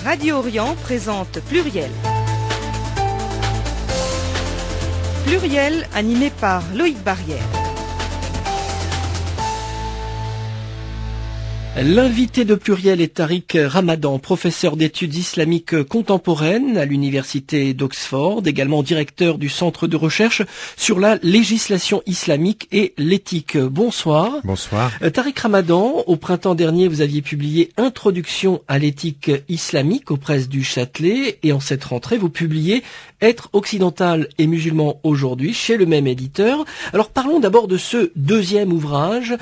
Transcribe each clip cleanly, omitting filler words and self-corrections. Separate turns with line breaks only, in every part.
Radio Orient présente Pluriel. Pluriel animé par Loïc Barrière.
L'invité de Pluriel est Tariq Ramadan, professeur d'études islamiques contemporaines à l'université d'Oxford, également directeur du centre de recherche sur la législation islamique et l'éthique. Bonsoir.
Bonsoir.
Tariq Ramadan, au printemps dernier, vous aviez publié Introduction à l'éthique islamique aux presses du Châtelet, et en cette rentrée, vous publiez Être occidental et musulman aujourd'hui chez le même éditeur. Alors parlons d'abord de ce deuxième ouvrage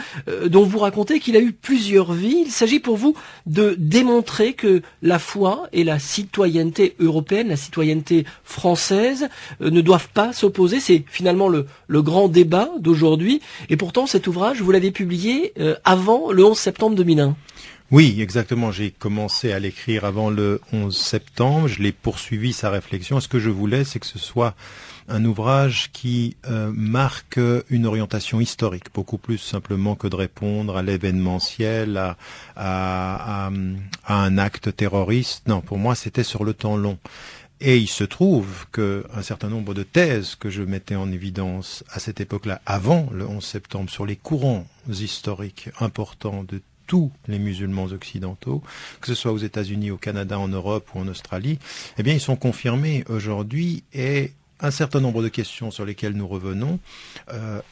dont vous racontez qu'il a eu plusieurs vies. Il s'agit pour vous de démontrer que la foi et la citoyenneté européenne, la citoyenneté française ne doivent pas s'opposer. C'est finalement le grand débat d'aujourd'hui. Et pourtant, cet ouvrage, vous l'avez publié avant le 11 septembre 2001.
Oui, exactement. J'ai commencé à l'écrire avant le 11 septembre. Je l'ai poursuivi, sa réflexion. Ce que je voulais, c'est que ce soit un ouvrage qui marque une orientation historique, beaucoup plus simplement que de répondre à l'événementiel, à un acte terroriste. Non, pour moi, c'était sur le temps long. Et il se trouve qu'un certain nombre de thèses que je mettais en évidence à cette époque-là, avant le 11 septembre, sur les courants historiques importants de tous les musulmans occidentaux, que ce soit aux États-Unis, au Canada, en Europe ou en Australie, eh bien, ils sont confirmés aujourd'hui, et un certain nombre de questions sur lesquelles nous revenons,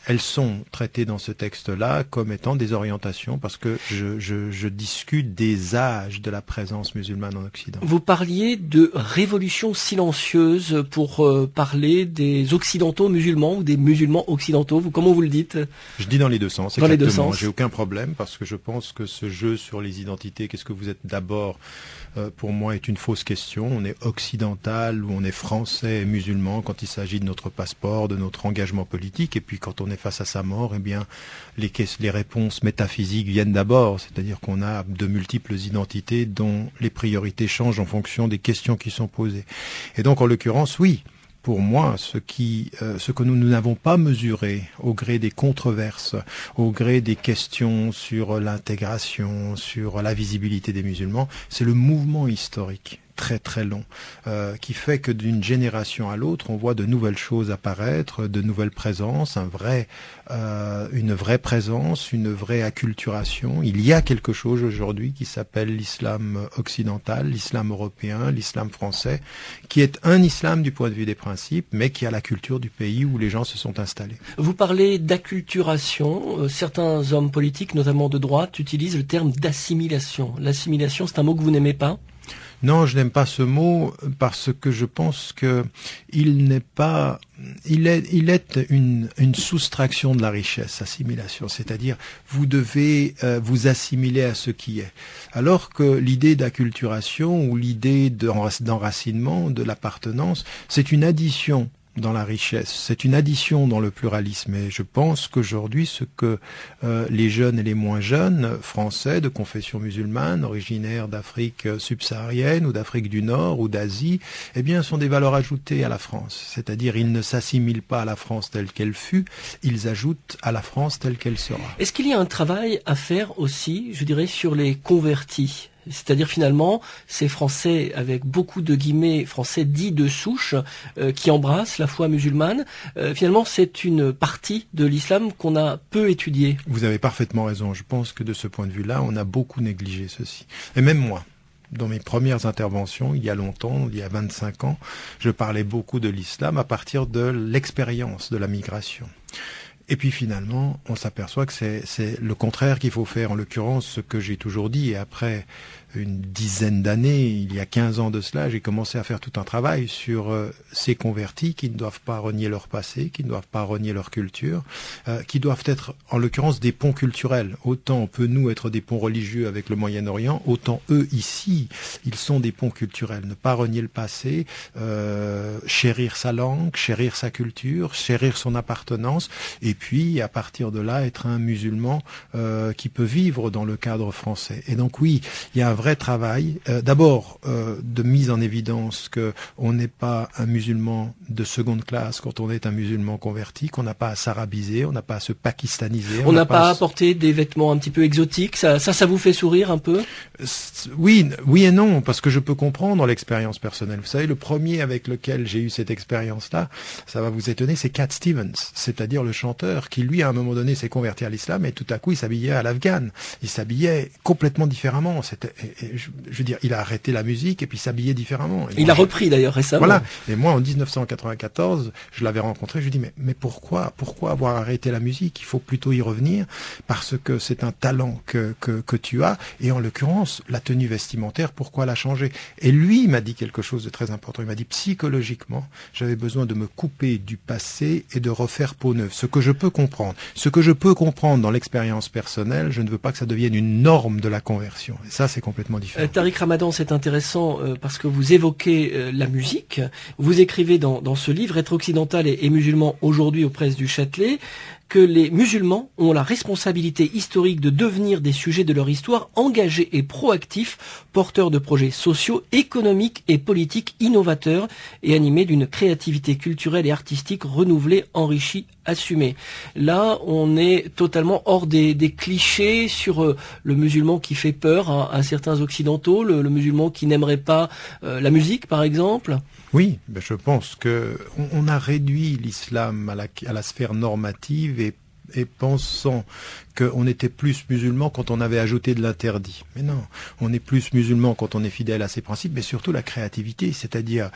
elles sont traitées dans ce texte-là comme étant des orientations, parce que je discute des âges de la présence musulmane en Occident.
Vous parliez de révolution silencieuse pour parler des occidentaux musulmans ou des musulmans occidentaux. Comment vous le dites ?
Je dis dans les deux sens,
exactement. Dans les deux sens.
J'ai aucun problème, parce que je pense que ce jeu sur les identités, qu'est-ce que vous êtes d'abord, pour moi, est une fausse question. On est occidental ou on est français et musulman quand il s'agit de notre passeport, de notre engagement politique, et puis quand on est face à sa mort, eh bien, les réponses métaphysiques viennent d'abord, c'est-à-dire qu'on a de multiples identités dont les priorités changent en fonction des questions qui sont posées. Et donc, en l'occurrence, oui. Pour moi, ce que nous n'avons pas mesuré au gré des controverses, au gré des questions sur l'intégration, sur la visibilité des musulmans, c'est le mouvement historique très très long, qui fait que d'une génération à l'autre, on voit de nouvelles choses apparaître, de nouvelles présences, une vraie présence, une vraie acculturation. Il y a quelque chose aujourd'hui qui s'appelle l'islam occidental, l'islam européen, l'islam français, qui est un islam du point de vue des principes, mais qui a la culture du pays où les gens se sont installés.
Vous parlez d'acculturation. Certains hommes politiques, notamment de droite, utilisent le terme d'assimilation. L'assimilation, c'est un mot que vous n'aimez pas ?
Non, je n'aime pas ce mot parce que je pense que il est une soustraction de la richesse, assimilation. C'est-à-dire, vous devez vous assimiler à ce qui est. Alors que l'idée d'acculturation ou l'idée d'enracinement, de l'appartenance, c'est une addition dans la richesse, c'est une addition dans le pluralisme. Et je pense qu'aujourd'hui, ce que les jeunes et les moins jeunes français de confession musulmane, originaires d'Afrique subsaharienne ou d'Afrique du Nord ou d'Asie, eh bien, sont des valeurs ajoutées à la France. C'est-à-dire, ils ne s'assimilent pas à la France telle qu'elle fut, ils ajoutent à la France telle qu'elle sera.
Est-ce qu'il y a un travail à faire aussi, je dirais, sur les convertis ? C'est-à-dire finalement, ces Français, avec beaucoup de guillemets, Français dits de souche, qui embrassent la foi musulmane, finalement c'est une partie de l'islam qu'on a peu étudiée.
Vous avez parfaitement raison. Je pense que de ce point de vue-là, on a beaucoup négligé ceci. Et même moi, dans mes premières interventions, il y a longtemps, il y a 25 ans, je parlais beaucoup de l'islam à partir de l'expérience de la migration. Et puis finalement, on s'aperçoit que c'est le contraire qu'il faut faire. En l'occurrence, ce que j'ai toujours dit, et après une dizaine d'années, il y a 15 ans de cela, j'ai commencé à faire tout un travail sur ces convertis qui ne doivent pas renier leur passé, qui ne doivent pas renier leur culture, qui doivent être, en l'occurrence, des ponts culturels. Autant on peut, nous, être des ponts religieux avec le Moyen-Orient, autant eux, ici, ils sont des ponts culturels. Ne pas renier le passé, chérir sa langue, chérir sa culture, chérir son appartenance, et puis à partir de là être un musulman qui peut vivre dans le cadre français. Et donc oui, il y a un vrai travail, d'abord de mise en évidence que on n'est pas un musulman de seconde classe quand on est un musulman converti, qu'on n'a pas à s'arabiser, on n'a pas à se pakistaniser.
On n'a pas à porter des vêtements un petit peu exotiques, ça vous fait sourire un peu?
Oui et non, parce que je peux comprendre l'expérience personnelle. Vous savez, le premier avec lequel j'ai eu cette expérience-là, ça va vous étonner, c'est Cat Stevens, c'est-à-dire le chanteur qui, lui, à un moment donné, s'est converti à l'islam et tout à coup, il s'habillait à l'afghane. Il s'habillait complètement différemment. Je veux dire, il a arrêté la musique et puis s'habillait différemment.
Il a repris d'ailleurs récemment.
Voilà. Et moi, en 1994, je l'avais rencontré, je lui dis, mais pourquoi avoir arrêté la musique? Il faut plutôt y revenir parce que c'est un talent que tu as. Et en l'occurrence, la tenue vestimentaire, pourquoi la changer? Et lui, il m'a dit quelque chose de très important. Il m'a dit, psychologiquement, j'avais besoin de me couper du passé et de refaire peau neuve. Ce que je peux comprendre. Ce que je peux comprendre dans l'expérience personnelle, je ne veux pas que ça devienne une norme de la conversion. Et ça, c'est complètement différent.
Tariq Ramadan, c'est intéressant parce que vous évoquez la musique. Vous écrivez dans ce livre, Être occidental et musulman aujourd'hui aux presses du Châtelet, que les musulmans ont la responsabilité historique de devenir des sujets de leur histoire engagés et proactifs, porteurs de projets sociaux, économiques et politiques innovateurs et animés d'une créativité culturelle et artistique renouvelée, enrichie, assumée. Là, on est totalement hors des clichés sur le musulman qui fait peur à certains occidentaux, le musulman qui n'aimerait pas la musique, par exemple.
Oui, mais je pense que on a réduit l'islam à la sphère normative et pensant qu'on était plus musulman quand on avait ajouté de l'interdit. Mais non, on est plus musulman quand on est fidèle à ses principes, mais surtout la créativité, c'est-à-dire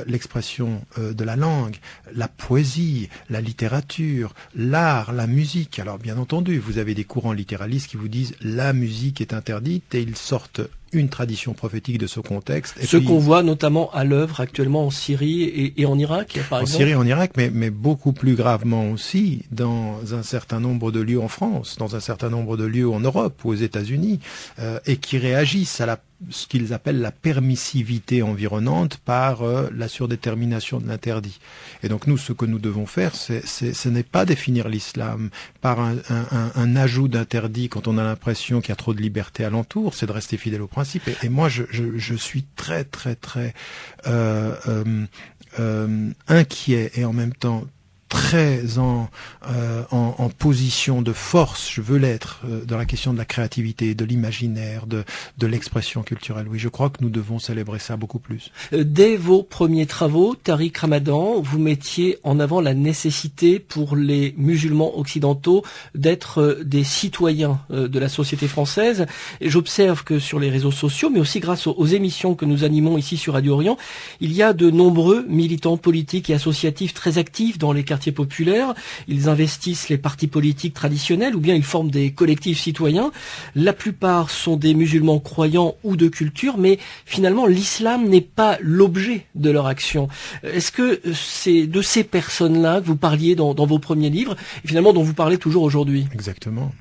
l'expression de la langue, la poésie, la littérature, l'art, la musique. Alors bien entendu, vous avez des courants littéralistes qui vous disent la musique est interdite et ils sortent une tradition prophétique de ce contexte.
Ce qu'on voit notamment à l'œuvre actuellement en Syrie et en Irak, par exemple.
En Syrie et en Irak, mais beaucoup plus gravement aussi dans un certain nombre de lieux en France, dans un certain nombre de lieux en Europe ou aux États-Unis, et qui réagissent à ce qu'ils appellent la permissivité environnante par la surdétermination de l'interdit. Et donc nous, ce que nous devons faire, ce n'est pas définir l'islam par un ajout d'interdit quand on a l'impression qu'il y a trop de liberté alentour, c'est de rester fidèle au principe. Et moi, je suis très inquiet et en même temps très en position de force, je veux l'être, dans la question de la créativité, de l'imaginaire, de l'expression culturelle. Oui, je crois que nous devons célébrer ça beaucoup plus.
Dès vos premiers travaux, Tariq Ramadan, vous mettiez en avant la nécessité pour les musulmans occidentaux d'être des citoyens de la société française. Et j'observe que sur les réseaux sociaux, mais aussi grâce aux émissions que nous animons ici sur Radio Orient, il y a de nombreux militants politiques et associatifs très actifs dans les quartiers populaires. Ils investissent les partis politiques traditionnels ou bien ils forment des collectifs citoyens. La plupart sont des musulmans croyants ou de culture, mais finalement l'islam n'est pas l'objet de leur action. Est-ce que c'est de ces personnes-là que vous parliez dans vos premiers livres et finalement dont vous parlez toujours aujourd'hui?
Exactement.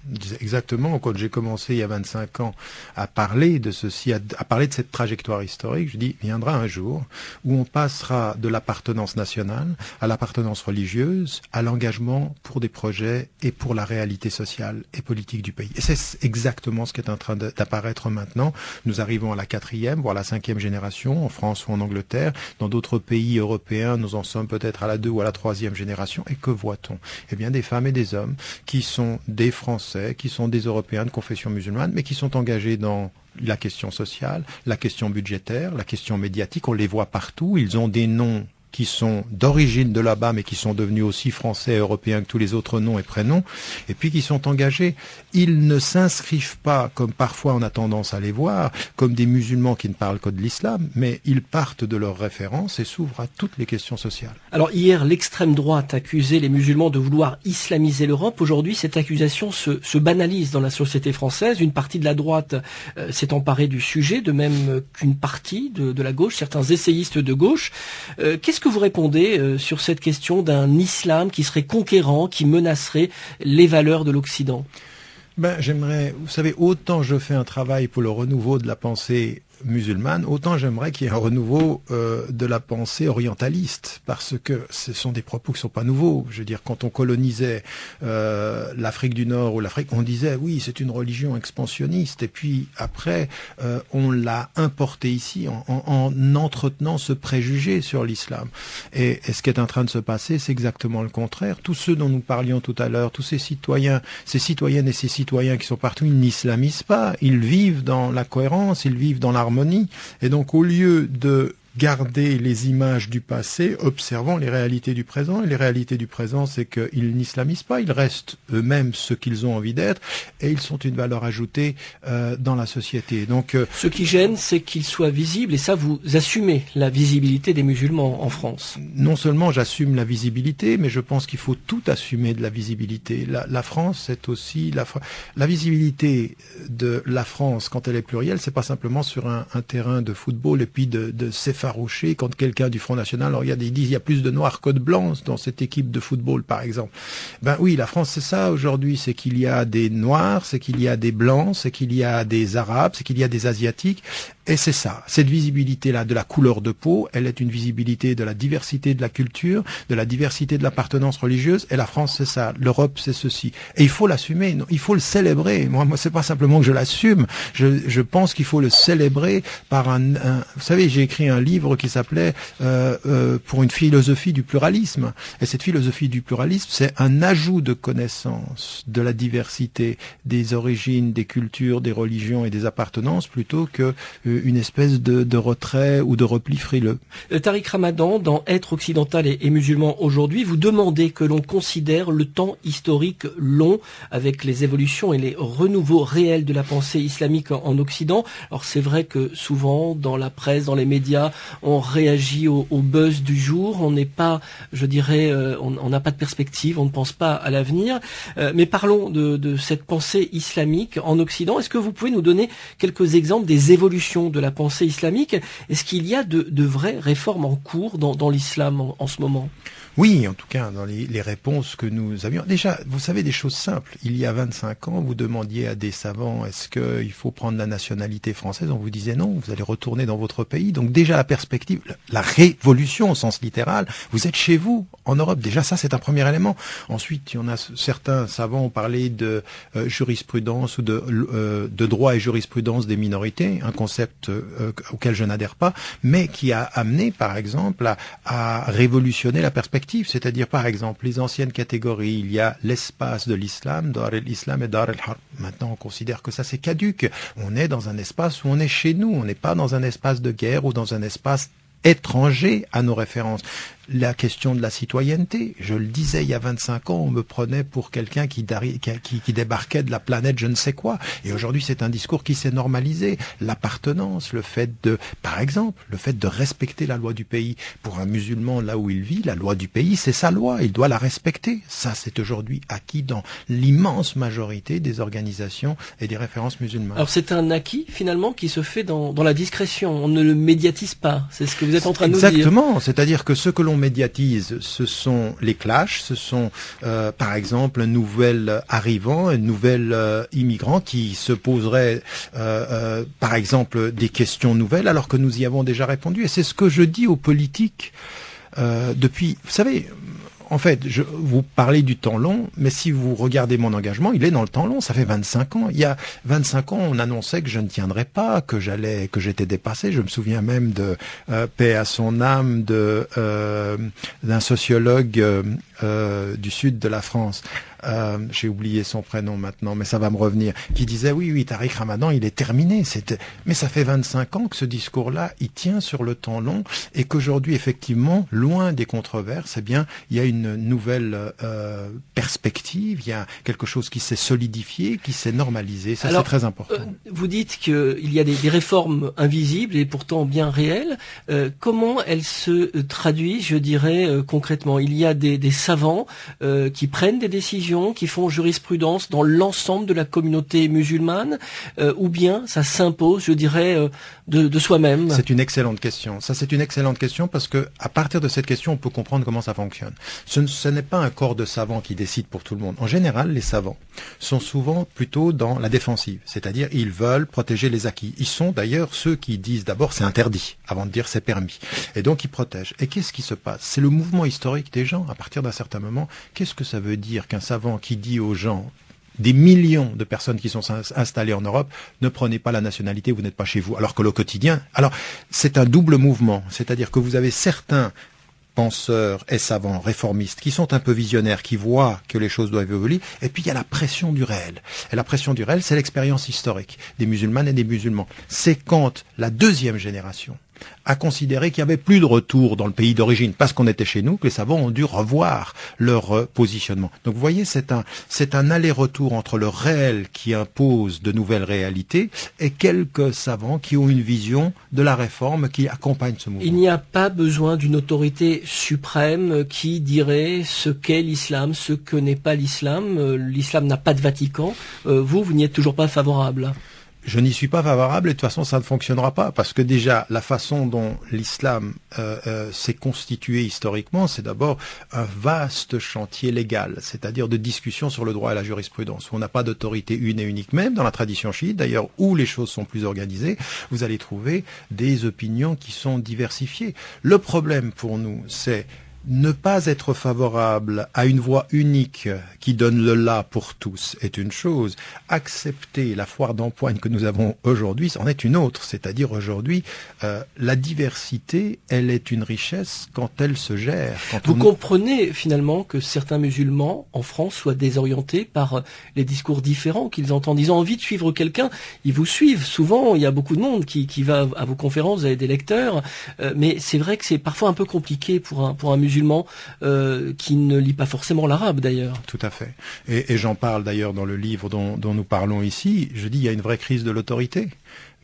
Quand j'ai commencé il y a 25 ans à parler de ceci, à parler de cette trajectoire historique, je dis, viendra un jour où on passera de l'appartenance nationale à l'appartenance religieuse, à l'engagement pour des projets et pour la réalité sociale et politique du pays. Et c'est exactement ce qui est en train d'apparaître maintenant. Nous arrivons à la 4e, voire la 5e génération, en France ou en Angleterre. Dans d'autres pays européens, nous en sommes peut-être à la 2 ou à la 3e génération. Et que voit-on? Eh bien, des femmes et des hommes qui sont des Français, qui sont des Européens de confession musulmane, mais qui sont engagés dans la question sociale, la question budgétaire, la question médiatique. On les voit partout. Ils ont des noms qui sont d'origine de là-bas, mais qui sont devenus aussi français et européens que tous les autres noms et prénoms, et puis qui sont engagés. Ils ne s'inscrivent pas, comme parfois on a tendance à les voir, comme des musulmans qui ne parlent que de l'islam, mais ils partent de leurs références et s'ouvrent à toutes les questions sociales.
Alors hier, l'extrême droite accusait les musulmans de vouloir islamiser l'Europe. Aujourd'hui, cette accusation se banalise dans la société française. Une partie de la droite s'est emparée du sujet, de même qu'une partie de la gauche, certains essayistes de gauche. Qu'est-ce que vous répondez sur cette question d'un islam qui serait conquérant, qui menacerait les valeurs de l'Occident?
J'aimerais, vous savez, autant je fais un travail pour le renouveau de la pensée musulmane, autant j'aimerais qu'il y ait un renouveau de la pensée orientaliste, parce que ce sont des propos qui sont pas nouveaux. Je veux dire, quand on colonisait l'Afrique du Nord ou l'Afrique, on disait oui, c'est une religion expansionniste, et puis après on l'a importé ici en entretenant ce préjugé sur l'islam. Et ce qui est en train de se passer, c'est exactement le contraire. Tous ceux dont nous parlions tout à l'heure, tous ces citoyens, ces citoyennes et ces citoyens qui sont partout, ils n'islamisent pas, ils vivent dans la cohérence, ils vivent dans l'harmonie. Et donc au lieu de garder les images du passé, observons les réalités du présent. Et les réalités du présent, c'est qu'ils n'islamisent pas, ils restent eux-mêmes ce qu'ils ont envie d'être, et ils sont une valeur ajoutée dans la société. Donc,
ce qui gêne, c'est qu'ils soient visibles, et ça, vous assumez la visibilité des musulmans en France.
Non seulement j'assume la visibilité, mais je pense qu'il faut tout assumer de la visibilité. La France, c'est aussi la visibilité de la France quand elle est plurielle. C'est pas simplement sur un terrain de football et puis de s'effaroucher quand quelqu'un du Front National regarde, il dit il y a plus de noirs que de blancs dans cette équipe de football, par exemple. Ben oui, la France, c'est ça aujourd'hui, c'est qu'il y a des noirs, c'est qu'il y a des blancs, c'est qu'il y a des arabes, c'est qu'il y a des asiatiques. Et c'est ça, cette visibilité-là de la couleur de peau, elle est une visibilité de la diversité de la culture, de la diversité de l'appartenance religieuse. Et la France, c'est ça. L'Europe, c'est ceci. Et il faut l'assumer, il faut le célébrer. Moi, c'est pas simplement que je l'assume. Je pense qu'il faut le célébrer par vous savez, j'ai écrit un livre qui s'appelait pour une philosophie du pluralisme. Et cette philosophie du pluralisme, c'est un ajout de connaissance de la diversité des origines, des cultures, des religions et des appartenances, plutôt que une espèce de retrait ou de repli frileux.
Tariq Ramadan, dans Être occidental et musulman aujourd'hui, vous demandez que l'on considère le temps historique long avec les évolutions et les renouveaux réels de la pensée islamique en Occident. Alors c'est vrai que souvent dans la presse, dans les médias, on réagit au buzz du jour, on n'est pas, je dirais, on n'a pas de perspective, on ne pense pas à l'avenir. Mais parlons de cette pensée islamique en Occident. Est-ce que vous pouvez nous donner quelques exemples des évolutions de la pensée islamique? Est-ce qu'il y a de vraies réformes en cours dans l'islam en ce moment?
Oui, en tout cas, dans les réponses que nous avions. Déjà, vous savez, des choses simples. Il y a 25 ans, vous demandiez à des savants, est-ce qu'il faut prendre la nationalité française? On vous disait non, vous allez retourner dans votre pays. Donc déjà, la perspective, la révolution au sens littéral, vous êtes chez vous, en Europe. Déjà, ça, c'est un premier élément. Ensuite, il y en a certains savants ont parlé de jurisprudence ou de droit et jurisprudence des minorités, un concept auquel je n'adhère pas, mais qui a amené, par exemple, à révolutionner la perspective. C'est-à-dire, par exemple, les anciennes catégories, il y a l'espace de l'islam, Dar el-Islam et Dar el-Harb. Maintenant, on considère que ça, c'est caduque. On est dans un espace où on est chez nous. On n'est pas dans un espace de guerre ou dans un espace étranger à nos références. La question de la citoyenneté, je le disais, il y a 25 ans, on me prenait pour quelqu'un qui débarquait de la planète je ne sais quoi. Et aujourd'hui, c'est un discours qui s'est normalisé. L'appartenance, le fait par exemple, le fait de respecter la loi du pays. Pour un musulman, là où il vit, la loi du pays, c'est sa loi. Il doit la respecter. Ça, c'est aujourd'hui acquis dans l'immense majorité des organisations et des références musulmanes.
Alors, c'est un acquis, finalement, qui se fait dans la discrétion. On ne le médiatise pas. C'est ce que vous êtes en train de nous dire.
Exactement. C'est-à-dire que ce que l'on médiatise, ce sont les clashs, ce sont par exemple un nouvel arrivant, un nouvel immigrant qui se poserait par exemple des questions nouvelles alors que nous y avons déjà répondu. Et c'est ce que je dis aux politiques depuis, vous savez, en fait, vous parlez du temps long, mais si vous regardez mon engagement, il est dans le temps long. Ça fait 25 ans. Il y a 25 ans, on annonçait que je ne tiendrais pas, que j'étais dépassé. Je me souviens même de paix à son âme d'un sociologue du sud de la France. J'ai oublié son prénom maintenant, mais ça va me revenir, qui disait oui, Tariq Ramadan, il est terminé. Mais ça fait 25 ans que ce discours-là, il tient sur le temps long et qu'aujourd'hui, effectivement, loin des controverses, eh bien, il y a une nouvelle perspective, il y a quelque chose qui s'est solidifié, qui s'est normalisé. Ça, c'est très important.
Vous dites qu'il y a des réformes invisibles et pourtant bien réelles. Comment elles se traduisent, je dirais, concrètement? Il y a des savants qui prennent des décisions décisions qui font jurisprudence dans l'ensemble de la communauté musulmane, ou bien ça s'impose, je dirais, de soi-même?
C'est une excellente question. Ça, c'est une excellente question parce que à partir de cette question, on peut comprendre comment ça fonctionne. Ce n'est pas un corps de savants qui décide pour tout le monde. En général, les savants sont souvent plutôt dans la défensive, c'est-à-dire ils veulent protéger les acquis. Ils sont d'ailleurs ceux qui disent d'abord c'est interdit, avant de dire c'est permis. Et donc ils protègent. Et qu'est-ce qui se passe? C'est le mouvement historique des gens. À partir d'un certain moment, qu'est-ce que ça veut dire qu'un savant qui dit aux gens, des millions de personnes qui sont installées en Europe, ne prenez pas la nationalité, vous n'êtes pas chez vous, alors que le quotidien... Alors, c'est un double mouvement, c'est-à-dire que vous avez certains penseurs et savants réformistes qui sont un peu visionnaires, qui voient que les choses doivent évoluer, et puis il y a la pression du réel. Et la pression du réel, c'est l'expérience historique des musulmanes et des musulmans. C'est quand la deuxième génération a considéré qu'il n'y avait plus de retour dans le pays d'origine, parce qu'on était chez nous, que les savants ont dû revoir leur positionnement. Donc vous voyez, c'est un aller-retour entre le réel qui impose de nouvelles réalités et quelques savants qui ont une vision de la réforme qui accompagne ce mouvement.
Il n'y a pas besoin d'une autorité suprême qui dirait ce qu'est l'islam, ce que n'est pas l'islam. L'islam n'a pas de Vatican. Vous n'y êtes toujours pas favorable?
Je n'y suis pas favorable et de toute façon ça ne fonctionnera pas parce que déjà la façon dont l'islam s'est constitué historiquement, c'est d'abord un vaste chantier légal, c'est-à-dire de discussion sur le droit et la jurisprudence, où on n'a pas d'autorité une et unique. Même dans la tradition chiite d'ailleurs, où les choses sont plus organisées, vous allez trouver des opinions qui sont diversifiées. Le problème pour nous, c'est ne pas être favorable à une voie unique qui donne le là pour tous est une chose. Accepter la foire d'empoigne que nous avons aujourd'hui, c'en est une autre. C'est-à-dire aujourd'hui, la diversité, elle est une richesse quand elle se gère.
Vous comprenez finalement que certains musulmans en France soient désorientés par les discours différents qu'ils entendent. Ils ont envie de suivre quelqu'un, ils vous suivent. Souvent, il y a beaucoup de monde qui va à vos conférences, vous avez des lecteurs, mais c'est vrai que c'est parfois un peu compliqué pour un musulman qui ne lit pas forcément l'arabe d'ailleurs.
Tout à fait. Et j'en parle d'ailleurs dans le livre dont nous parlons ici. Je dis il y a une vraie crise de l'autorité.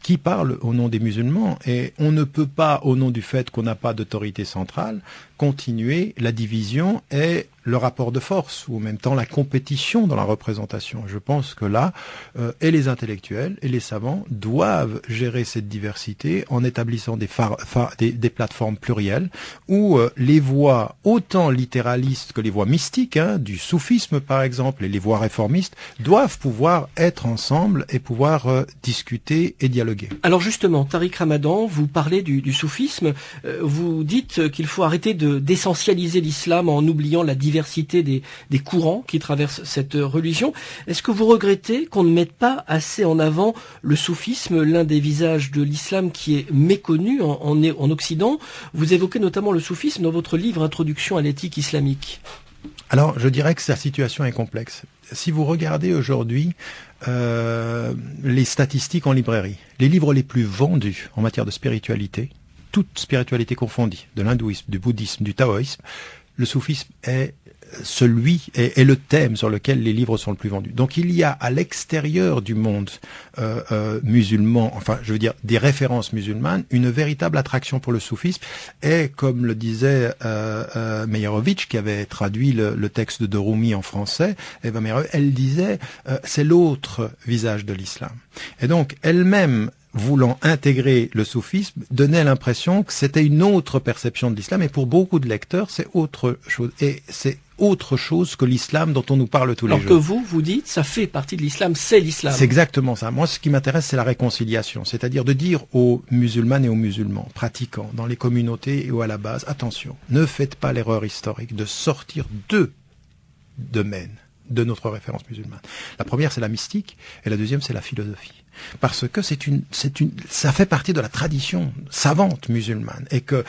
Qui parle au nom des musulmans? Et on ne peut pas, au nom du fait qu'on n'a pas d'autorité centrale, continuer la division et le rapport de force, ou en même temps la compétition dans la représentation. Je pense que là, et les intellectuels et les savants doivent gérer cette diversité en établissant des plateformes plurielles où les voix, autant littéralistes que les voix mystiques, du soufisme par exemple, et les voix réformistes, doivent pouvoir être ensemble et pouvoir discuter et dialoguer.
Alors justement, Tariq Ramadan, vous parlez du soufisme, vous dites qu'il faut arrêter d'essentialiser l'islam en oubliant la diversité des courants qui traversent cette religion. Est-ce que vous regrettez qu'on ne mette pas assez en avant le soufisme, l'un des visages de l'islam qui est méconnu en Occident? Vous évoquez notamment le soufisme dans votre livre Introduction à l'éthique islamique.
Alors, je dirais que sa situation est complexe. Si vous regardez aujourd'hui les statistiques en librairie, les livres les plus vendus en matière de spiritualité, toute spiritualité confondue, de l'hindouisme, du bouddhisme, du taoïsme, le soufisme est le thème sur lequel les livres sont le plus vendus. Donc il y a à l'extérieur du monde musulman, enfin je veux dire des références musulmanes, une véritable attraction pour le soufisme. Et comme le disait Meyerowitz, qui avait traduit le texte de Rumi en français, Eva Meyerowitz, elle disait c'est l'autre visage de l'islam. Et donc elle-même, voulant intégrer le soufisme, donnait l'impression que c'était une autre perception de l'islam, et pour beaucoup de lecteurs, c'est autre chose. Et c'est autre chose que l'islam dont on nous parle tous les jours.
Alors que vous dites, ça fait partie de l'islam, c'est l'islam.
C'est exactement ça. Moi, ce qui m'intéresse, c'est la réconciliation. C'est-à-dire de dire aux musulmanes et aux musulmans, pratiquants, dans les communautés ou à la base, attention, ne faites pas l'erreur historique de sortir deux domaines de notre référence musulmane. La première, c'est la mystique, et la deuxième, c'est la philosophie. Parce que ça fait partie de la tradition savante musulmane, et que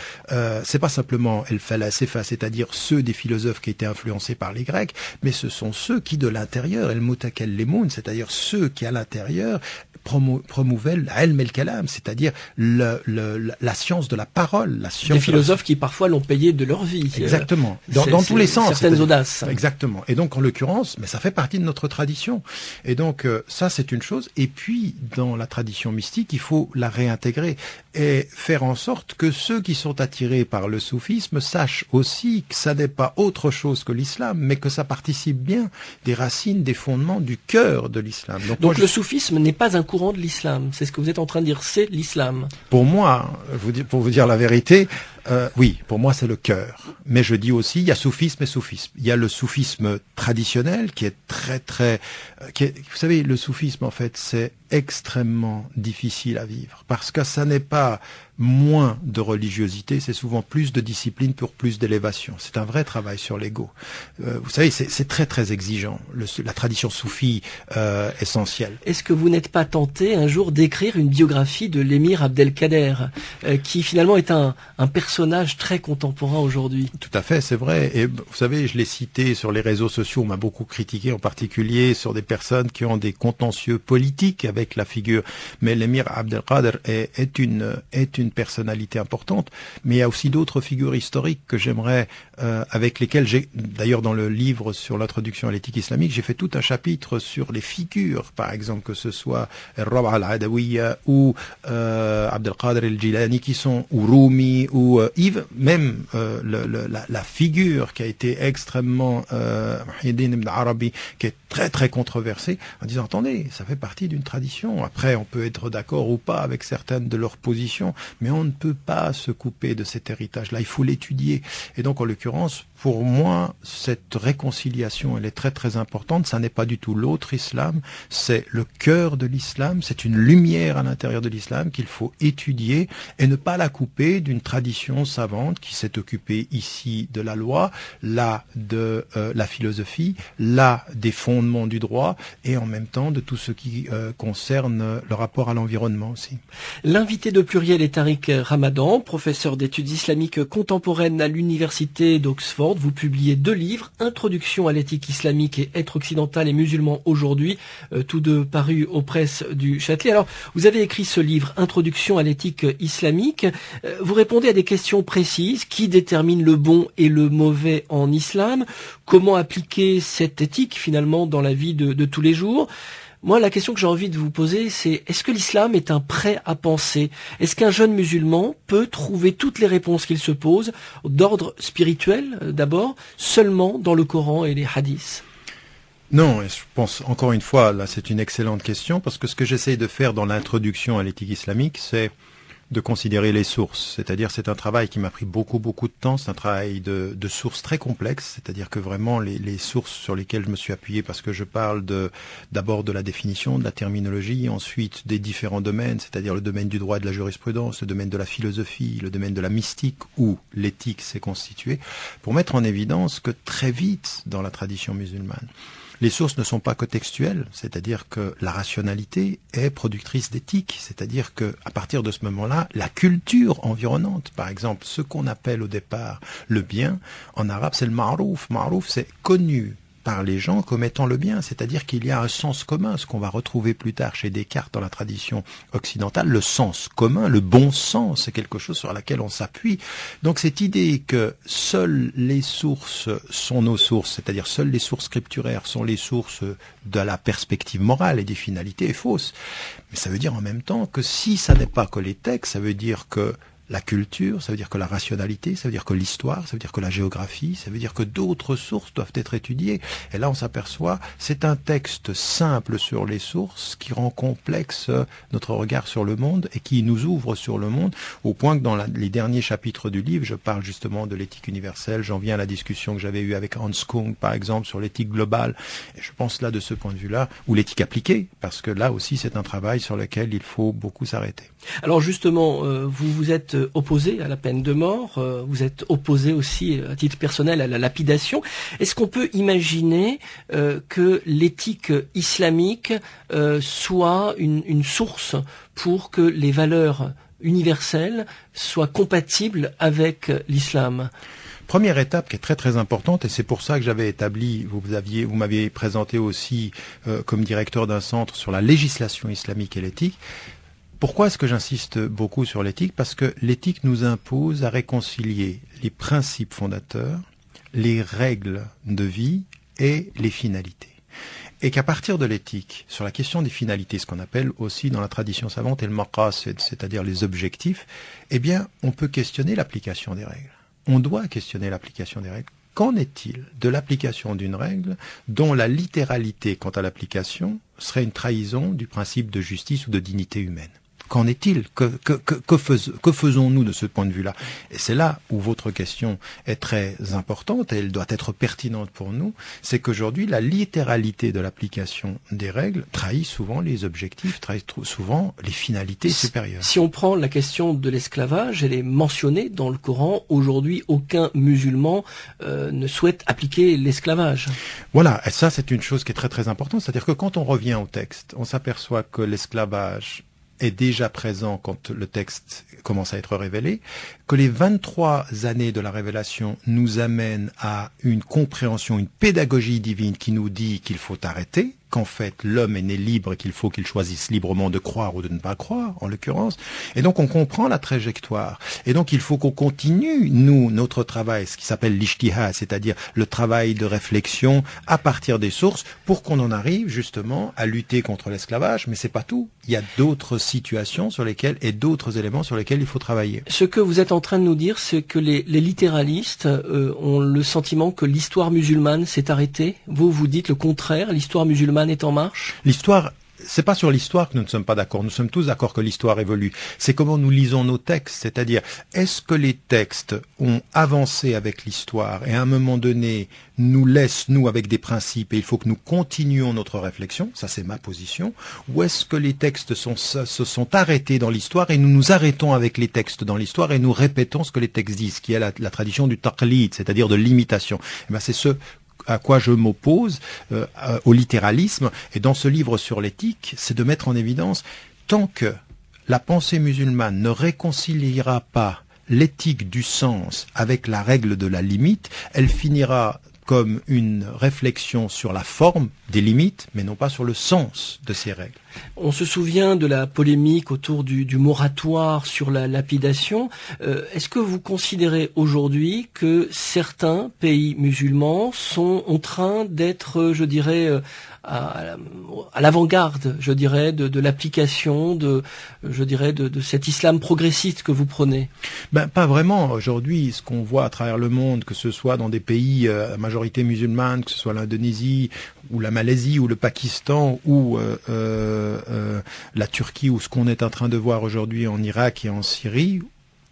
c'est pas simplement el falasifa, c'est-à-dire ceux des philosophes qui étaient influencés par les Grecs, mais ce sont ceux qui de l'intérieur, el mutakallimun, c'est-à-dire ceux qui à l'intérieur promouvait l'ilm el-kalam, c'est-à-dire la science de la parole, la science.
Des philosophes qui parfois l'ont payé de leur vie.
Exactement. Dans tous les sens.
Certaines audaces.
Exactement. Et donc, en l'occurrence, mais ça fait partie de notre tradition. Et donc, ça, c'est une chose. Et puis, dans la tradition mystique, il faut la réintégrer et faire en sorte que ceux qui sont attirés par le soufisme sachent aussi que ça n'est pas autre chose que l'islam, mais que ça participe bien des racines, des fondements, du cœur de l'islam.
Donc le soufisme n'est pas un courant de l'islam, c'est ce que vous êtes en train de dire, c'est l'islam.
Pour moi, pour vous dire la vérité, oui, pour moi c'est le cœur. Mais je dis aussi, il y a soufisme et soufisme. Il y a le soufisme traditionnel qui est vous savez, le soufisme en fait c'est extrêmement difficile à vivre parce que ça n'est pas moins de religiosité, c'est souvent plus de discipline pour plus d'élévation. C'est un vrai travail sur l'ego. Vous savez, c'est très très exigeant, la tradition soufie essentielle.
Est-ce que vous n'êtes pas tenté un jour d'écrire une biographie de l'émir Abdelkader, qui finalement est un personnage très contemporain aujourd'hui?
Tout à fait, c'est vrai. Et vous savez, je l'ai cité sur les réseaux sociaux, on m'a beaucoup critiqué, en particulier sur des personnes qui ont des contentieux politiques avec la figure. Mais l'émir Abdelkader est une personnalité importante, mais il y a aussi d'autres figures historiques que j'aimerais, avec lesquelles j'ai, d'ailleurs dans le livre sur l'introduction à l'éthique islamique, j'ai fait tout un chapitre sur les figures, par exemple que ce soit Rab'a al-Adawiya ou Abdelkader el-Jilani qui sont, ou Rumi, ou Yves, même la figure qui a été extrêmement Muhyiddin ibn Arabi, qui est très très controversée, en disant attendez, ça fait partie d'une tradition. Après, on peut être d'accord ou pas avec certaines de leurs positions, mais on ne peut pas se couper de cet héritage-là, il faut l'étudier. Et donc, en l'occurrence, pour moi, cette réconciliation, elle est très très importante. Ça n'est pas du tout l'autre islam, c'est le cœur de l'islam, c'est une lumière à l'intérieur de l'islam qu'il faut étudier et ne pas la couper d'une tradition savante qui s'est occupée ici de la loi, là de la philosophie, là des fondements du droit et en même temps de tout ce qui concerne le rapport à l'environnement aussi.
L'invité de Pluriel est Tariq Ramadan, professeur d'études islamiques contemporaines à l'université d'Oxford. Vous publiez 2 livres, Introduction à l'éthique islamique et Être occidental et musulman aujourd'hui, tous deux parus aux presses du Châtelet. Alors, vous avez écrit ce livre, Introduction à l'éthique islamique. Vous répondez à des questions précises. Qui détermine le bon et le mauvais en islam? Comment appliquer cette éthique finalement dans la vie de tous les jours? Moi, la question que j'ai envie de vous poser, c'est est-ce que l'islam est un prêt à penser? Est-ce qu'un jeune musulman peut trouver toutes les réponses qu'il se pose, d'ordre spirituel d'abord, seulement dans le Coran et les hadiths?
Non, je pense, encore une fois, là c'est une excellente question, parce que ce que j'essaye de faire dans l'introduction à l'éthique islamique, c'est de considérer les sources, c'est-à-dire c'est un travail qui m'a pris beaucoup de temps, c'est un travail de sources très complexes, c'est-à-dire que vraiment les sources sur lesquelles je me suis appuyé, parce que je parle d'abord de la définition, de la terminologie, ensuite des différents domaines, c'est-à-dire le domaine du droit et de la jurisprudence, le domaine de la philosophie, le domaine de la mystique, où l'éthique s'est constituée, pour mettre en évidence que très vite dans la tradition musulmane, les sources ne sont pas contextuelles, c'est-à-dire que la rationalité est productrice d'éthique, c'est-à-dire que à partir de ce moment-là, la culture environnante, par exemple, ce qu'on appelle au départ le bien, en arabe c'est le ma'rouf. Ma'rouf c'est connu par les gens comme étant le bien, c'est-à-dire qu'il y a un sens commun, ce qu'on va retrouver plus tard chez Descartes dans la tradition occidentale, le sens commun, le bon sens, c'est quelque chose sur laquelle on s'appuie. Donc cette idée que seules les sources sont nos sources, c'est-à-dire seules les sources scripturaires sont les sources de la perspective morale et des finalités est fausse. Mais ça veut dire en même temps que si ça n'est pas que les textes, ça veut dire que la culture, ça veut dire que la rationalité, ça veut dire que l'histoire, ça veut dire que la géographie, ça veut dire que d'autres sources doivent être étudiées. Et là, on s'aperçoit, c'est un texte simple sur les sources qui rend complexe notre regard sur le monde et qui nous ouvre sur le monde, au point que dans les derniers chapitres du livre, je parle justement de l'éthique universelle, j'en viens à la discussion que j'avais eue avec Hans Kung, par exemple, sur l'éthique globale. Et je pense là, de ce point de vue-là, ou l'éthique appliquée, parce que là aussi, c'est un travail sur lequel il faut beaucoup s'arrêter.
Alors justement, vous vous êtes opposé à la peine de mort, vous êtes opposé aussi à titre personnel à la lapidation. Est-ce qu'on peut imaginer que l'éthique islamique soit une source pour que les valeurs universelles soient compatibles avec l'islam ?
Première étape qui est très très importante, et c'est pour ça que j'avais établi, vous m'aviez présenté aussi comme directeur d'un centre sur la législation islamique et l'éthique. Pourquoi est-ce que j'insiste beaucoup sur l'éthique? Parce que l'éthique nous impose à réconcilier les principes fondateurs, les règles de vie et les finalités. Et qu'à partir de l'éthique, sur la question des finalités, ce qu'on appelle aussi dans la tradition savante el maqasid, c'est-à-dire les objectifs, eh bien, on peut questionner l'application des règles. On doit questionner l'application des règles. Qu'en est-il de l'application d'une règle dont la littéralité quant à l'application serait une trahison du principe de justice ou de dignité humaine? Qu'en est-il? Que faisons-nous de ce point de vue-là? Et c'est là où votre question est très importante, et elle doit être pertinente pour nous, c'est qu'aujourd'hui, la littéralité de l'application des règles trahit souvent les objectifs, trahit souvent les finalités supérieures.
Si on prend la question de l'esclavage, elle est mentionnée dans le Coran. Aujourd'hui, aucun musulman ne souhaite appliquer l'esclavage.
Voilà, et ça c'est une chose qui est très très importante, c'est-à-dire que quand on revient au texte, on s'aperçoit que l'esclavage est déjà présent quand le texte commence à être révélé, que les 23 années de la révélation nous amènent à une compréhension, une pédagogie divine qui nous dit qu'il faut arrêter, qu'en fait l'homme est né libre et qu'il faut qu'il choisisse librement de croire ou de ne pas croire, en l'occurrence. Et donc on comprend la trajectoire. Et donc il faut qu'on continue, nous, notre travail, ce qui s'appelle l'ijtihad, c'est-à-dire le travail de réflexion à partir des sources, pour qu'on en arrive justement à lutter contre l'esclavage. Mais c'est pas tout. Il y a d'autres situations sur lesquelles et d'autres éléments sur lesquels il faut travailler.
Ce que vous êtes en train de nous dire, c'est que les littéralistes ont le sentiment que l'histoire musulmane s'est arrêtée. Vous dites le contraire, l'histoire musulmane est en marche?
L'histoire, c'est pas sur l'histoire que nous ne sommes pas d'accord. Nous sommes tous d'accord que l'histoire évolue. C'est comment nous lisons nos textes. C'est-à-dire, est-ce que les textes ont avancé avec l'histoire et à un moment donné nous laissent, nous, avec des principes et il faut que nous continuions notre réflexion? Ça, c'est ma position. Ou est-ce que les textes se sont arrêtés dans l'histoire et nous nous arrêtons avec les textes dans l'histoire et nous répétons ce que les textes disent, qui est la tradition du taqlid, c'est-à-dire de l'imitation? Eh ben, c'est ce à quoi je m'oppose, au littéralisme. Et dans ce livre sur l'éthique, c'est de mettre en évidence, tant que la pensée musulmane ne réconciliera pas l'éthique du sens avec la règle de la limite, elle finira comme une réflexion sur la forme des limites, mais non pas sur le sens de ces règles.
On se souvient de la polémique autour du moratoire sur la lapidation. Est-ce que vous considérez aujourd'hui que certains pays musulmans sont en train d'être, je dirais, à l'avant-garde, je dirais, de l'application de cet islam progressiste que vous prenez?
Ben, pas vraiment. Aujourd'hui, ce qu'on voit à travers le monde, que ce soit dans des pays à majorité musulmane, que ce soit l'Indonésie, ou la Malaisie, ou le Pakistan, ou la Turquie, ou ce qu'on est en train de voir aujourd'hui en Irak et en Syrie,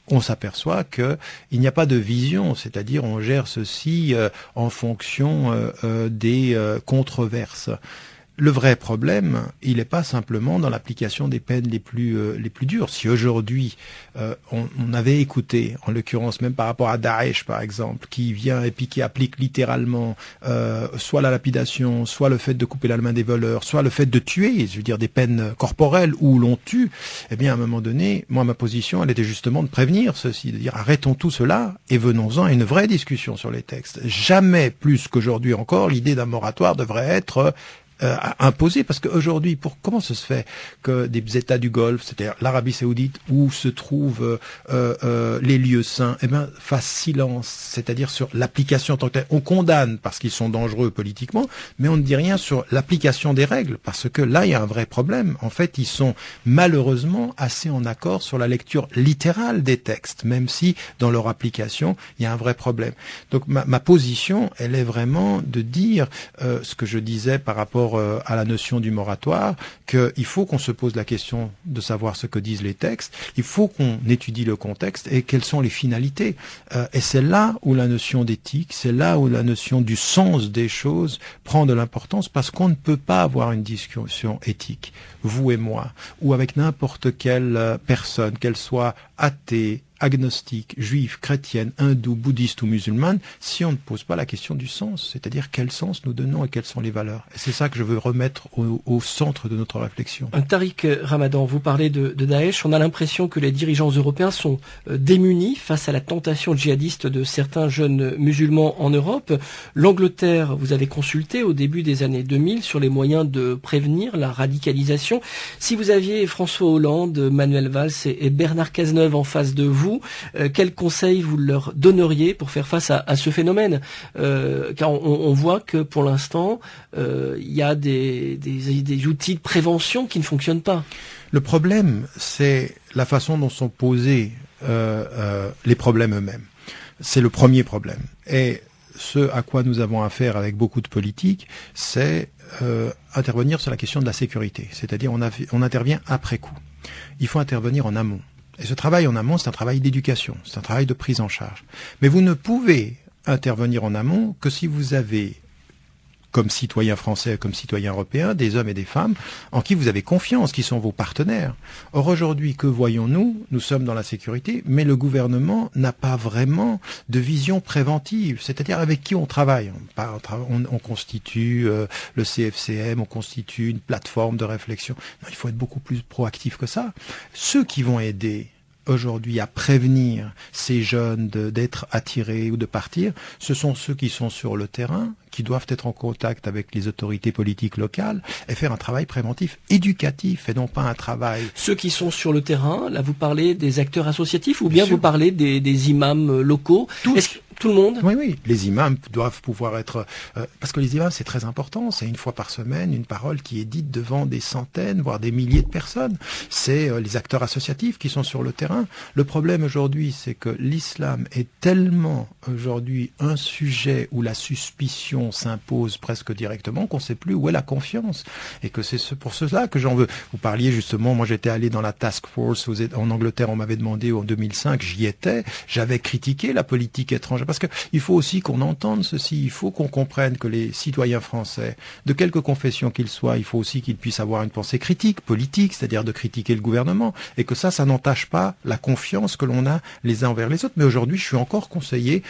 on s'aperçoit que il n'y a pas de vision, c'est-à-dire on gère ceci en fonction des controverses. Le vrai problème, il n'est pas simplement dans l'application des peines les plus dures. Si aujourd'hui on avait écouté, en l'occurrence même par rapport à Daesh par exemple, qui vient et puis qui applique littéralement soit la lapidation, soit le fait de couper la main des voleurs, soit le fait de tuer, je veux dire des peines corporelles où l'on tue, eh bien à un moment donné, moi ma position, elle était justement de prévenir ceci, de dire arrêtons tout cela et venons-en à une vraie discussion sur les textes. Jamais plus qu'aujourd'hui encore, l'idée d'un moratoire devrait être imposé, parce qu'aujourd'hui, comment ça se fait que des États du Golfe, c'est-à-dire l'Arabie Saoudite, où se trouvent les lieux saints, eh ben fassent silence, c'est-à-dire sur l'application en tant que telle. On condamne parce qu'ils sont dangereux politiquement, mais on ne dit rien sur l'application des règles, parce que là, il y a un vrai problème. En fait, ils sont malheureusement assez en accord sur la lecture littérale des textes, même si dans leur application, il y a un vrai problème. Donc ma position, elle est vraiment de dire ce que je disais par rapport à la notion du moratoire, qu'il faut qu'on se pose la question de savoir ce que disent les textes, il faut qu'on étudie le contexte et quelles sont les finalités. Et c'est là où la notion d'éthique, c'est là où la notion du sens des choses prend de l'importance, parce qu'on ne peut pas avoir une discussion éthique, vous et moi, ou avec n'importe quelle personne, qu'elle soit athée, agnostique, juive, chrétienne, hindoue, bouddhiste ou musulmane, si on ne pose pas la question du sens, c'est-à-dire quel sens nous donnons et quelles sont les valeurs. Et c'est ça que je veux remettre au centre de notre réflexion.
Tariq Ramadan, vous parlez de Daesh. On a l'impression que les dirigeants européens sont démunis face à la tentation djihadiste de certains jeunes musulmans en Europe. L'Angleterre, vous avez consulté au début des années 2000 sur les moyens de prévenir la radicalisation. Si vous aviez François Hollande, Manuel Valls et Bernard Cazeneuve en face de vous, quels conseils vous leur donneriez pour faire face à ce phénomène, car on voit que pour l'instant il y a des outils de prévention qui ne fonctionnent pas.
Le problème, c'est la façon dont sont posés les problèmes eux-mêmes. C'est le premier problème. Et ce à quoi nous avons affaire avec beaucoup de politiques, c'est intervenir sur la question de la sécurité. C'est-à-dire on intervient après coup. Il faut intervenir en amont. Et ce travail en amont, c'est un travail d'éducation, c'est un travail de prise en charge. Mais vous ne pouvez intervenir en amont que si vous avez, comme citoyen français, comme citoyen européen, des hommes et des femmes en qui vous avez confiance, qui sont vos partenaires. Or aujourd'hui, que voyons-nous? Nous sommes dans la sécurité, mais le gouvernement n'a pas vraiment de vision préventive, c'est-à-dire avec qui on travaille. On constitue le CFCM, on constitue une plateforme de réflexion. Non, il faut être beaucoup plus proactif que ça. Ceux qui vont aider aujourd'hui à prévenir ces jeunes d'être attirés ou de partir, ce sont ceux qui sont sur le terrain, qui doivent être en contact avec les autorités politiques locales et faire un travail préventif, éducatif, et non pas un travail...
Ceux qui sont sur le terrain, là vous parlez des acteurs associatifs ou bien vous parlez des imams locaux? Tout le monde?
Oui, les imams doivent pouvoir être... parce que les imams, c'est très important, c'est une fois par semaine, une parole qui est dite devant des centaines, voire des milliers de personnes. C'est les acteurs associatifs qui sont sur le terrain. Le problème aujourd'hui, c'est que l'islam est tellement aujourd'hui un sujet où la suspicion s'impose presque directement qu'on ne sait plus où est la confiance. Et que c'est pour cela que j'en veux. Vous parliez justement, moi j'étais allé dans la task force en Angleterre, on m'avait demandé en 2005, j'y étais, j'avais critiqué la politique étrangère. Parce que il faut aussi qu'on entende ceci, il faut qu'on comprenne que les citoyens français, de quelque confession qu'ils soient, il faut aussi qu'ils puissent avoir une pensée critique, politique, c'est-à-dire de critiquer le gouvernement, et que ça n'entache pas la confiance que l'on a les uns envers les autres. Mais aujourd'hui, je suis encore conseiller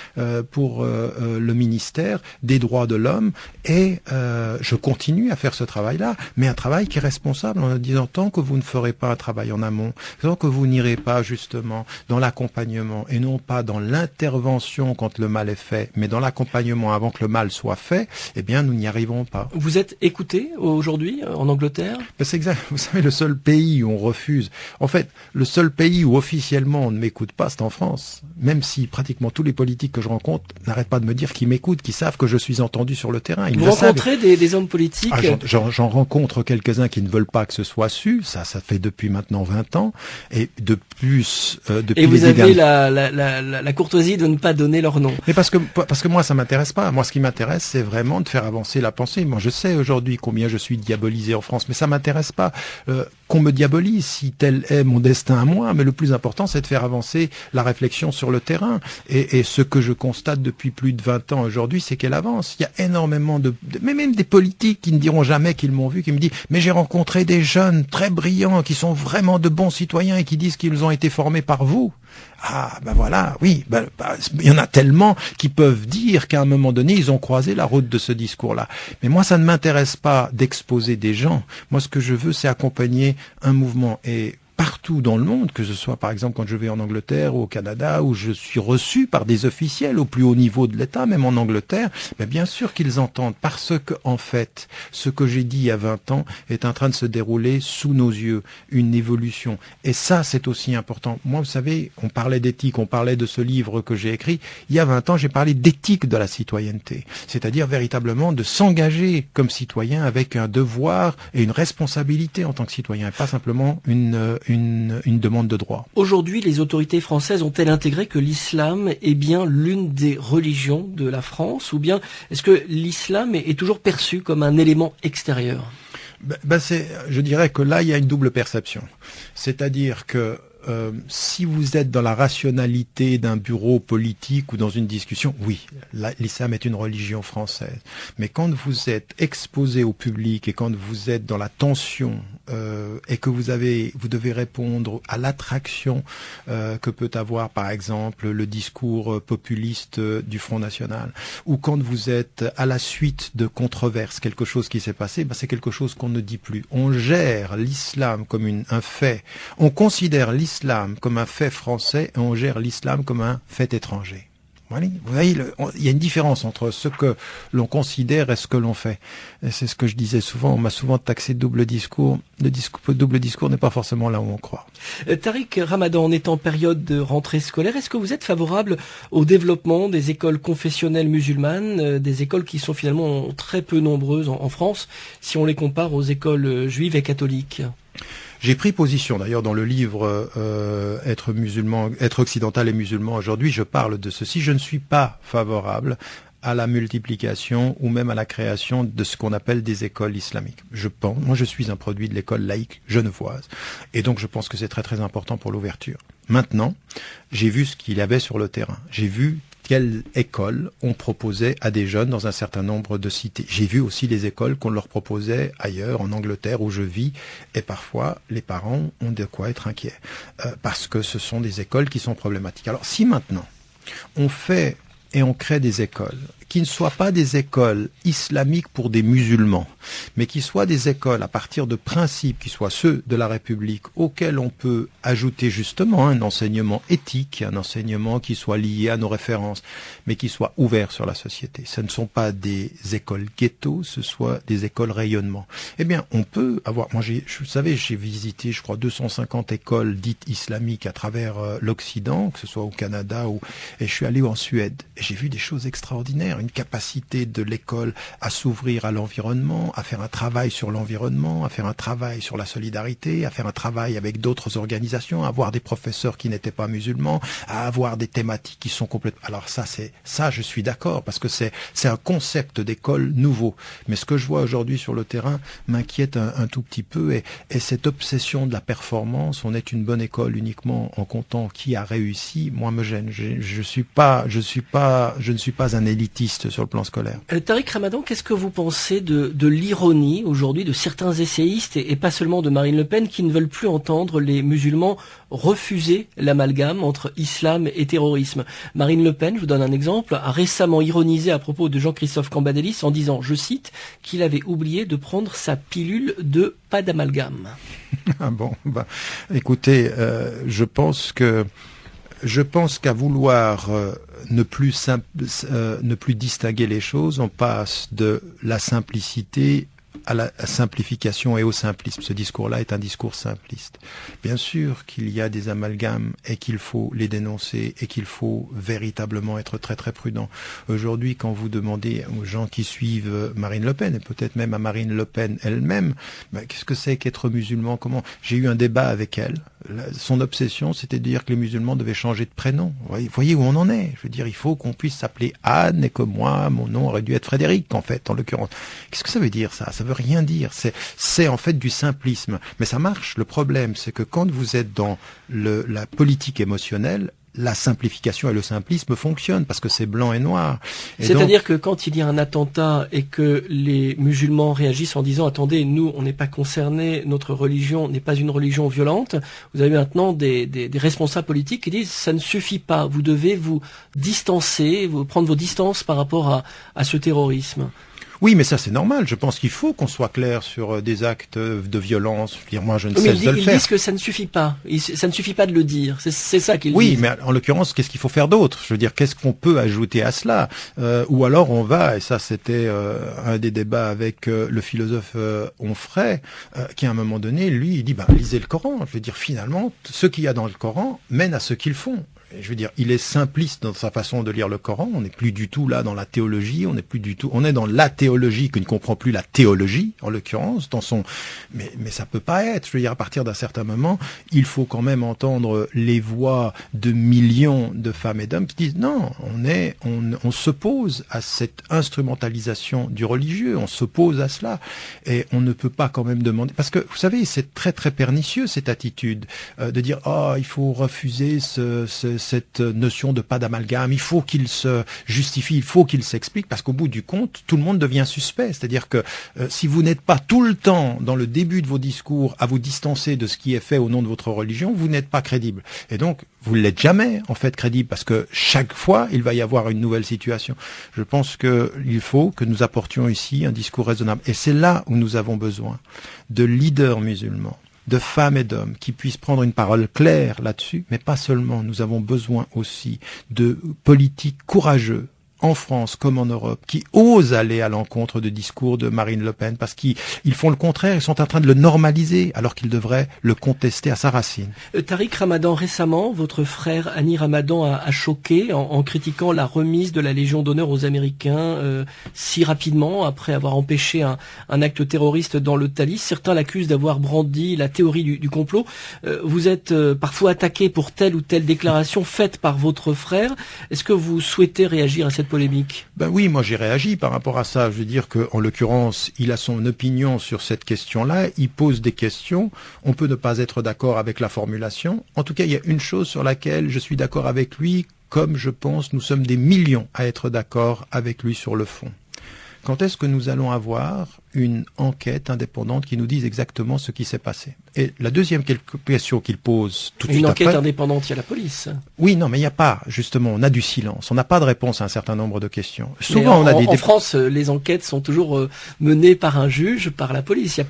pour le ministère des droits de l'homme, et je continue à faire ce travail-là, mais un travail qui est responsable en disant tant que vous ne ferez pas un travail en amont, tant que vous n'irez pas justement dans l'accompagnement et non pas dans l'intervention quand le mal est fait, mais dans l'accompagnement avant que le mal soit fait, eh bien nous n'y arriverons pas.
Vous êtes écouté aujourd'hui en Angleterre?
C'est exact. Vous savez, le seul pays où on refuse, en fait, le seul pays où officiellement on ne m'écoute pas, c'est en France. Même si pratiquement tous les politiques que je rencontre n'arrêtent pas de me dire qu'ils m'écoutent, qu'ils savent que je suis entendu sur le terrain.
Vous rencontrez des hommes politiques?
J'en rencontre quelques-uns qui ne veulent pas que ce soit su. Ça fait depuis maintenant 20 ans. Et de plus, depuis
et vous avez la courtoisie de ne pas donner leur nom.
Mais parce que moi, ça m'intéresse pas. Moi, ce qui m'intéresse, c'est vraiment de faire avancer la pensée. Moi, je sais aujourd'hui combien je suis diabolisé en France, mais ça m'intéresse pas qu'on me diabolise si tel est mon destin à moi. Mais le plus important, c'est de faire avancer la réflexion sur le terrain. Et ce que je constate depuis plus de 20 ans aujourd'hui, c'est qu'elle avance. Il y a énormément mais même des politiques qui ne diront jamais qu'ils m'ont vu, qui me disent « Mais j'ai rencontré des jeunes très brillants qui sont vraiment de bons citoyens et qui disent qu'ils ont été formés par vous. » Ah, ben voilà, oui, il y en a tellement qui peuvent dire qu'à un moment donné, ils ont croisé la route de ce discours-là. Mais moi, ça ne m'intéresse pas d'exposer des gens. Moi, ce que je veux, c'est accompagner un mouvement. Et partout dans le monde, que ce soit par exemple quand je vais en Angleterre ou au Canada, où je suis reçu par des officiels au plus haut niveau de l'État, même en Angleterre, mais bien sûr qu'ils entendent, parce que en fait, ce que j'ai dit il y a 20 ans est en train de se dérouler sous nos yeux, une évolution. Et ça, c'est aussi important. Moi, vous savez, on parlait d'éthique, on parlait de ce livre que j'ai écrit. Il y a 20 ans, j'ai parlé d'éthique de la citoyenneté, c'est-à-dire véritablement de s'engager comme citoyen avec un devoir et une responsabilité en tant que citoyen, et pas simplement une demande de droit.
Aujourd'hui, les autorités françaises ont-elles intégré que l'islam est bien l'une des religions de la France, ou bien est-ce que l'islam est toujours perçu comme un élément extérieur?
Je dirais que là, il y a une double perception. C'est-à-dire que si vous êtes dans la rationalité d'un bureau politique ou dans une discussion, oui, l'islam est une religion française. Mais quand vous êtes exposé au public et quand vous êtes dans la tension et que vous devez répondre à l'attraction que peut avoir, par exemple, le discours populiste du Front National, ou quand vous êtes à la suite de controverses, quelque chose qui s'est passé, c'est quelque chose qu'on ne dit plus. On gère l'islam comme un fait. On considère l'islam comme un fait français et on gère l'islam comme un fait étranger. Vous voyez, il y a une différence entre ce que l'on considère et ce que l'on fait. Et c'est ce que je disais souvent, on m'a souvent taxé de double discours. Le double discours n'est pas forcément là où on croit.
Tariq Ramadan, on est en période de rentrée scolaire. Est-ce que vous êtes favorable au développement des écoles confessionnelles musulmanes, des écoles qui sont finalement très peu nombreuses en France, si on les compare aux écoles juives et catholiques ?
J'ai pris position d'ailleurs dans le livre être occidental et musulman aujourd'hui, je parle de ceci. Je ne suis pas favorable à la multiplication ou même à la création de ce qu'on appelle des écoles islamiques. Moi je suis un produit de l'école laïque genevoise et donc je pense que c'est très très important pour l'ouverture. Maintenant, j'ai vu ce qu'il y avait sur le terrain. J'ai vu quelles écoles on proposait à des jeunes dans un certain nombre de cités. J'ai vu aussi les écoles qu'on leur proposait ailleurs, en Angleterre où je vis, et parfois les parents ont de quoi être inquiets, parce que ce sont des écoles qui sont problématiques. Alors si maintenant on fait et on crée des écoles qui ne soient pas des écoles islamiques pour des musulmans, mais qui soient des écoles à partir de principes qui soient ceux de la République, auxquels on peut ajouter justement un enseignement éthique, un enseignement qui soit lié à nos références, mais qui soit ouvert sur la société. Ce ne sont pas des écoles ghetto, ce sont des écoles rayonnement. Eh bien, on peut avoir... Moi, vous savez, j'ai visité, je crois, 250 écoles dites islamiques à travers l'Occident, que ce soit au Canada, et je suis allé en Suède. Et j'ai vu des choses extraordinaires, une capacité de l'école à s'ouvrir à l'environnement, à faire un travail sur l'environnement, à faire un travail sur la solidarité, à faire un travail avec d'autres organisations, à avoir des professeurs qui n'étaient pas musulmans, à avoir des thématiques qui sont complètement... Alors ça, je suis d'accord, parce que c'est un concept d'école nouveau. Mais ce que je vois aujourd'hui sur le terrain m'inquiète un tout petit peu, et cette obsession de la performance, on est une bonne école uniquement en comptant qui a réussi, moi me gêne. Je ne suis pas un élitiste sur le plan scolaire.
Tariq Ramadan, qu'est-ce que vous pensez de l'ironie aujourd'hui de certains essayistes et pas seulement de Marine Le Pen qui ne veulent plus entendre les musulmans refuser l'amalgame entre islam et terrorisme? Marine Le Pen, je vous donne un exemple, a récemment ironisé à propos de Jean-Christophe Cambadélis en disant, je cite, qu'il avait oublié de prendre sa pilule de pas d'amalgame.
Ah bon, écoutez, je pense qu'à vouloir ne plus distinguer les choses, on passe de la simplicité à la simplification et au simplisme. Ce discours-là est un discours simpliste. Bien sûr qu'il y a des amalgames et qu'il faut les dénoncer et qu'il faut véritablement être très très prudent. Aujourd'hui, quand vous demandez aux gens qui suivent Marine Le Pen et peut-être même à Marine Le Pen elle-même, qu'est-ce que c'est qu'être musulman? Comment? J'ai eu un débat avec elle. Son obsession, c'était de dire que les musulmans devaient changer de prénom. Vous voyez où on en est. Je veux dire, il faut qu'on puisse s'appeler Anne et que moi, mon nom aurait dû être Frédéric, en fait, en l'occurrence. Qu'est-ce que ça veut dire, ça? Ça veut rien dire. C'est en fait du simplisme. Mais ça marche. Le problème, c'est que quand vous êtes dans la politique émotionnelle, la simplification et le simplisme fonctionnent parce que c'est blanc et noir.
C'est-à-dire que quand il y a un attentat et que les musulmans réagissent en disant « Attendez, nous, on n'est pas concernés, notre religion n'est pas une religion violente », vous avez maintenant des responsables politiques qui disent « Ça ne suffit pas, vous devez vous distancer, prendre vos distances par rapport à ce terrorisme ».
Oui, mais ça c'est normal. Je pense qu'il faut qu'on soit clair sur des actes de violence. Je veux dire, moi, je ne cesse de le faire.
Ils disent que ça ne suffit pas. Ça ne suffit pas de le dire. C'est ça qu'ils disent.
Oui, mais en l'occurrence, qu'est-ce qu'il faut faire d'autre? Je veux dire, qu'est-ce qu'on peut ajouter à cela? Ou alors on va, et ça c'était un des débats avec le philosophe Onfray, qui à un moment donné, lui, il dit, lisez le Coran. Je veux dire, finalement, ce qu'il y a dans le Coran mène à ce qu'ils font. je veux dire, il est simpliste dans sa façon de lire le Coran. On n'est plus du tout là dans la théologie, on est dans la théologie qui ne comprend plus la théologie, en l'occurrence, mais ça peut pas être. Je veux dire, à partir d'un certain moment, il faut quand même entendre les voix de millions de femmes et d'hommes qui disent non, on s'oppose à cette instrumentalisation du religieux, on s'oppose à cela, et on ne peut pas quand même demander, parce que vous savez, c'est très très pernicieux cette attitude de dire il faut refuser cette notion de pas d'amalgame, il faut qu'il se justifie, il faut qu'il s'explique, parce qu'au bout du compte, tout le monde devient suspect. C'est-à-dire que si vous n'êtes pas tout le temps dans le début de vos discours à vous distancer de ce qui est fait au nom de votre religion, vous n'êtes pas crédible. Et donc, vous ne l'êtes jamais en fait crédible, parce que chaque fois, il va y avoir une nouvelle situation. Je pense qu'il faut que nous apportions ici un discours raisonnable. Et c'est là où nous avons besoin de leaders musulmans, de femmes et d'hommes qui puissent prendre une parole claire là-dessus, mais pas seulement. Nous avons besoin aussi de politiques courageux, en France comme en Europe, qui osent aller à l'encontre de discours de Marine Le Pen, parce qu'ils font le contraire, ils sont en train de le normaliser, alors qu'ils devraient le contester à sa racine.
Tariq Ramadan, récemment, votre frère Hani Ramadan a choqué en critiquant la remise de la Légion d'honneur aux Américains si rapidement, après avoir empêché un acte terroriste dans le Thalys. Certains l'accusent d'avoir brandi la théorie du complot. Vous êtes parfois attaqué pour telle ou telle déclaration faite par votre frère. Est-ce que vous souhaitez réagir à cette polémique?
Ben oui, moi j'ai réagi par rapport à ça. Je veux dire qu'en l'occurrence, il a son opinion sur cette question-là, il pose des questions, on peut ne pas être d'accord avec la formulation. En tout cas, il y a une chose sur laquelle je suis d'accord avec lui, comme je pense nous sommes des millions à être d'accord avec lui sur le fond. Quand est-ce que nous allons avoir une enquête indépendante qui nous dise exactement ce qui s'est passé? Et la deuxième question qu'il pose tout de suite après...
Une enquête indépendante, il y a la police.
Oui, non, mais il n'y a pas, justement, on a du silence. On n'a pas de réponse à un certain nombre de questions. Souvent, en
France, les enquêtes sont toujours menées par un juge, par la police. Il n'y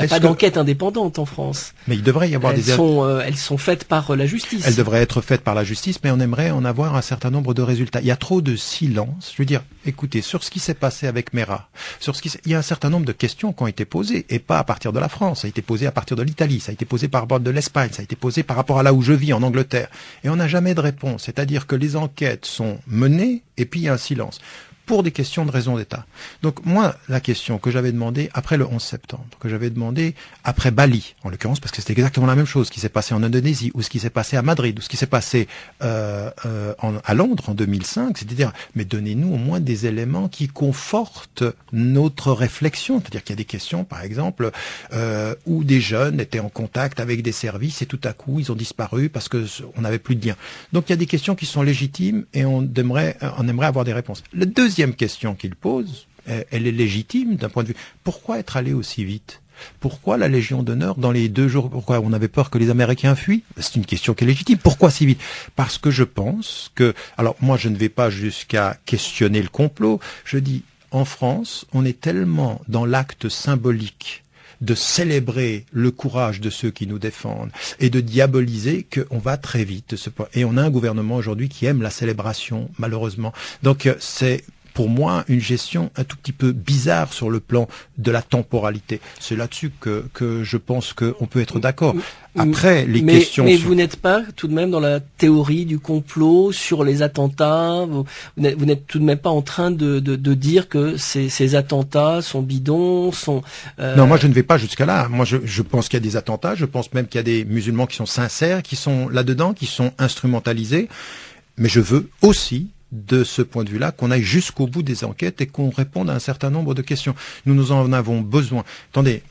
a pas d'enquête indépendante en France.
Mais il devrait y avoir
elles sont faites par la justice.
Elles devraient être faites par la justice, mais on aimerait en avoir un certain nombre de résultats. Il y a trop de silence. Je veux dire, écoutez, sur ce qui s'est passé avec Mera, il y a un certain nombre de questions qui ont été posées, et pas à partir de la France. Ça a été posé à partir de l'Italie, ça a été posé par rapport de l'Espagne, ça a été posé par rapport à là où je vis, en Angleterre. Et on n'a jamais de réponse. C'est-à-dire que les enquêtes sont menées, et puis il y a un silence, pour des questions de raison d'État. Donc moi, la question que j'avais demandé après le 11 septembre, que j'avais demandé après Bali, en l'occurrence, parce que c'était exactement la même chose, ce qui s'est passé en Indonésie, ou ce qui s'est passé à Madrid, ou ce qui s'est passé à Londres en 2005, c'est-à-dire, mais donnez-nous au moins des éléments qui confortent notre réflexion. C'est-à-dire qu'il y a des questions, par exemple, où des jeunes étaient en contact avec des services et tout à coup, ils ont disparu parce que on n'avait plus de lien. Donc il y a des questions qui sont légitimes et on aimerait avoir des réponses. La deuxième question qu'il pose, elle est légitime d'un point de vue. Pourquoi être allé aussi vite? Pourquoi la Légion d'honneur dans les 2 jours? Pourquoi on avait peur que les Américains fuient? C'est une question qui est légitime. Pourquoi si vite? Parce que je pense que... Alors moi je ne vais pas jusqu'à questionner le complot. Je dis, en France, on est tellement dans l'acte symbolique de célébrer le courage de ceux qui nous défendent et de diaboliser qu'on va très vite de ce point. Et on a un gouvernement aujourd'hui qui aime la célébration, malheureusement. Donc c'est... pour moi, une gestion un tout petit peu bizarre sur le plan de la temporalité. C'est là-dessus que je pense qu'on peut être d'accord. Après, questions...
Mais vous n'êtes pas tout de même dans la théorie du complot sur les attentats. Vous n'êtes tout de même pas en train de dire que ces attentats sont bidons, sont...
Non, moi je ne vais pas jusqu'à là. Moi je pense qu'il y a des attentats. Je pense même qu'il y a des musulmans qui sont sincères, qui sont là-dedans, qui sont instrumentalisés. Mais je veux aussi... de ce point de vue-là, qu'on aille jusqu'au bout des enquêtes et qu'on réponde à un certain nombre de questions. Nous en avons besoin. Attendez,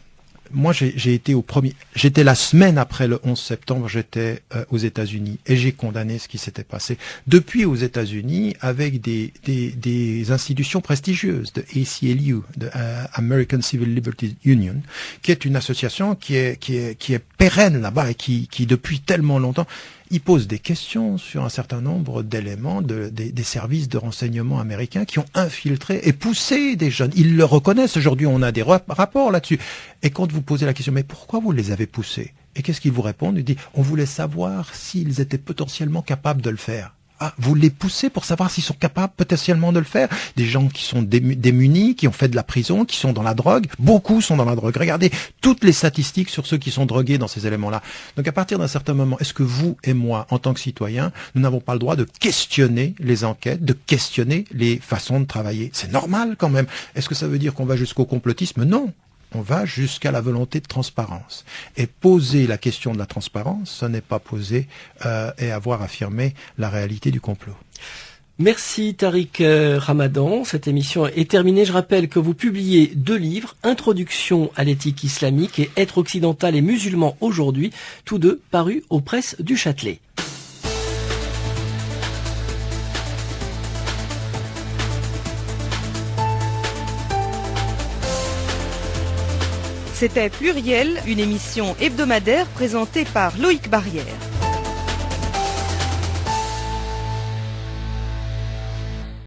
moi j'étais la semaine après le 11 septembre, j'étais aux États-Unis et j'ai condamné ce qui s'était passé. Depuis aux États-Unis, avec des institutions prestigieuses, de ACLU, de American Civil Liberties Union, qui est une association qui est pérenne là-bas et qui depuis tellement longtemps, il pose des questions sur un certain nombre d'éléments des services de renseignement américains qui ont infiltré et poussé des jeunes. Ils le reconnaissent aujourd'hui, on a des rapports là-dessus. Et quand vous posez la question, mais pourquoi vous les avez poussés? Et qu'est-ce qu'ils vous répondent? Ils disent, on voulait savoir s'ils étaient potentiellement capables de le faire. vous les poussez pour savoir s'ils sont capables potentiellement de le faire. Des gens qui sont démunis, qui ont fait de la prison, qui sont dans la drogue. Beaucoup sont dans la drogue. Regardez toutes les statistiques sur ceux qui sont drogués dans ces éléments-là. Donc à partir d'un certain moment, est-ce que vous et moi, en tant que citoyens, nous n'avons pas le droit de questionner les enquêtes, de questionner les façons de travailler? C'est normal quand même. Est-ce que ça veut dire qu'on va jusqu'au complotisme? Non. On va jusqu'à la volonté de transparence. Et poser la question de la transparence, ce n'est pas poser et avoir affirmé la réalité du complot.
Merci Tariq Ramadan. Cette émission est terminée. Je rappelle que vous publiez 2 livres, Introduction à l'éthique islamique et Être occidental et musulman aujourd'hui, tous 2 parus aux presses du Châtelet.
C'était Pluriel, une émission hebdomadaire présentée par Loïc Barrière.